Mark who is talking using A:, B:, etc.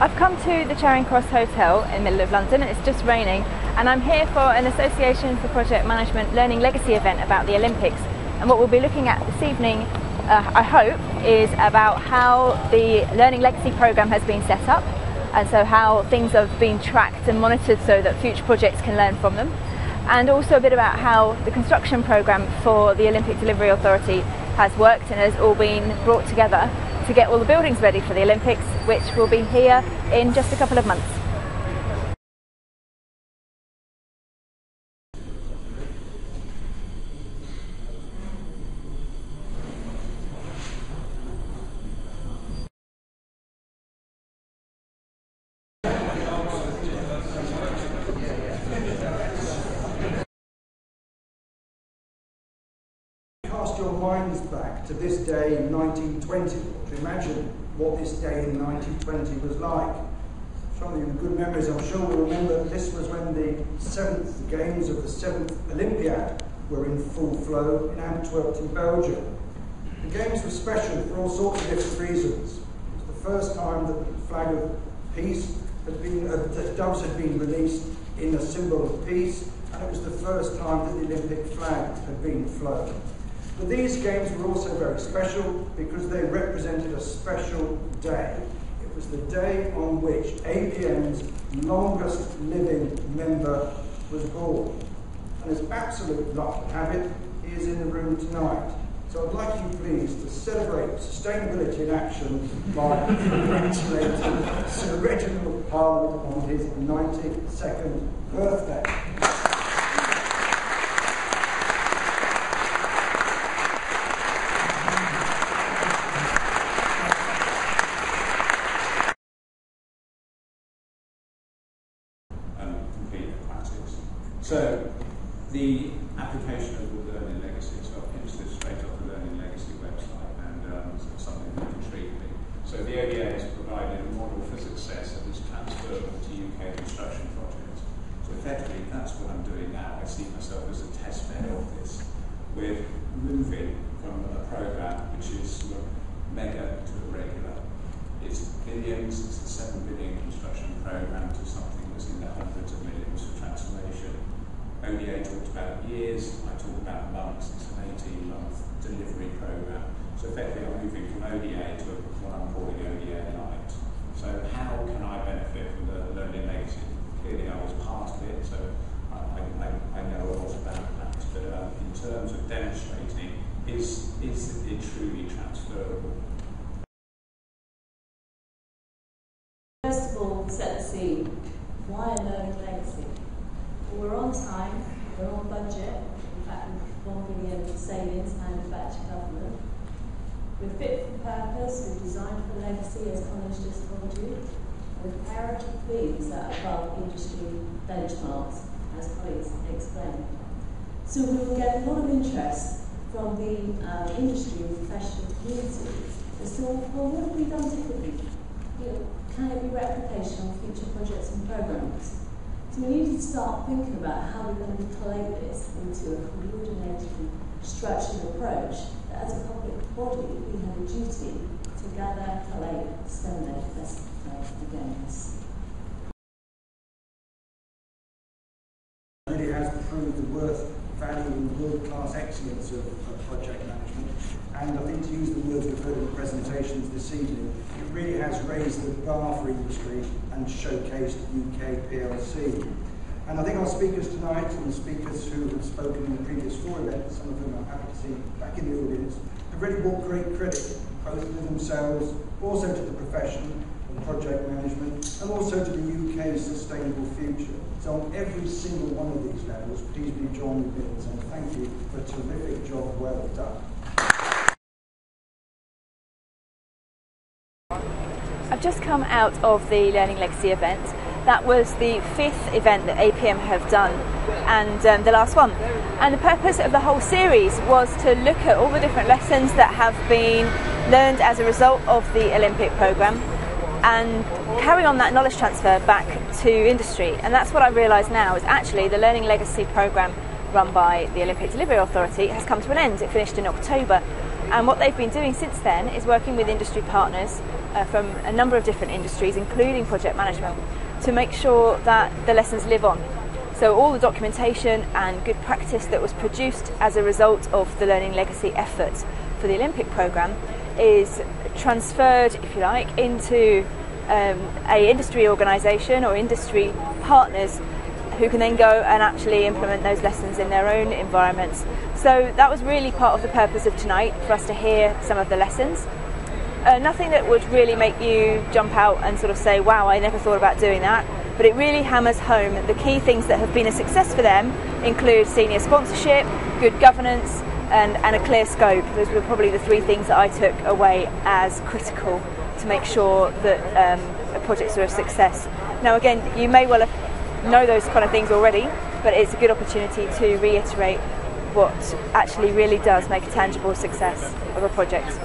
A: I've come to the Charing Cross Hotel in the middle of London. It's just raining and I'm here for an Association for Project Management Learning Legacy event about the Olympics. And what we'll be looking at this evening, I hope, is about how the Learning Legacy programme has been set up, and so how things have been tracked and monitored so that future projects can learn from them. And also a bit about how the construction programme for the Olympic Delivery Authority has worked and has all been brought together to get all the buildings ready for the Olympics, which will be here in just a couple of months.
B: Cast your minds back to this day in 1920, to imagine what this day in 1920 was like. Some of you with good memories, I'm sure, will remember this was when the games of the 7th Olympiad were in full flow in Antwerp in Belgium. The games were special for all sorts of different reasons. It was the first time that the flag of peace had been, that doves had been released in a symbol of peace, and it was the first time that the Olympic flag had been flown. But these games were also very special because they represented a special day. It was the day on which APM's longest living member was born. And as absolute luck would have it, he is in the room tonight. So I'd like you please to celebrate sustainability in action by congratulating Sir Reginald Parliament on his 92nd birthday.
C: So, the application of the Learning Legacy, so I've pinched this straight off the Learning Legacy website, and something that intrigued me. So the ODA has provided a model for success that is transferable to UK construction projects. So effectively, that's what I'm doing now. I see myself as a test bed of this. We're moving from a programme which is sort of mega to a regular. It's billions, it's a 7 billion construction programme to something that's in the hundreds of millions for transformation. ODA talks about years, I talk about months. It's an 18-month delivery programme. So effectively I'm moving from ODA to what I'm calling ODA Light. So how can I benefit from the Learning Legacy? Clearly I was part of it, so I know a lot about that. But in terms of demonstrating, is it truly transferable?
D: First of all, set the scene. Why a Learning Legacy? Well, we're on time, we're on budget. In fact, we've 1 billion savings handed back to government. We're fit for purpose, we're designed for legacy, as Colin's just told you. With parity fees that are above industry benchmarks, as Colin's explained. So we will get a lot of interest from the industry and professional community as to, well, what have we done differently? Can it be replication on future projects and programmes? So we need to start thinking about how we're going to collate this into a coordinated, structured approach that as a public body we have a duty to gather, collate, disseminate best against.
B: It really has proved the worth, value and world-class excellence of project management. And I think, to use the words we've heard in the presentations this evening, it really has raised the bar for industry and showcased UK PLC. And I think our speakers tonight and the speakers who have spoken in the previous 4 events, some of whom I'm happy to see back in the audience, have really brought great credit, both to themselves, also to the profession of project management, and also to the UK's sustainable future. So on every single one of these levels, please do join me in saying thank you for a terrific job well done.
A: I've just come out of the Learning Legacy event. That was the 5th event that APM have done, and the last one. And the purpose of the whole series was to look at all the different lessons that have been learned as a result of the Olympic programme and carry on that knowledge transfer back to industry. And that's what I realise now, is actually the Learning Legacy programme run by the Olympic Delivery Authority has come to an end. It finished in October. And what they've been doing since then is working with industry partners from a number of different industries, including project management, to make sure that the lessons live on. So all the documentation and good practice that was produced as a result of the Learning Legacy effort for the Olympic programme is transferred, if you like, into a industry organisation or industry partners who can then go and actually implement those lessons in their own environments. So that was really part of the purpose of tonight, for us to hear some of the lessons. Nothing that would really make you jump out and sort of say, wow, I never thought about doing that, but it really hammers home the key things that have been a success for them include senior sponsorship, good governance, and a clear scope. Those were probably the three things that I took away as critical to make sure that projects are a success. Now again, you may well know those kind of things already, but it's a good opportunity to reiterate what actually really does make a tangible success of a project.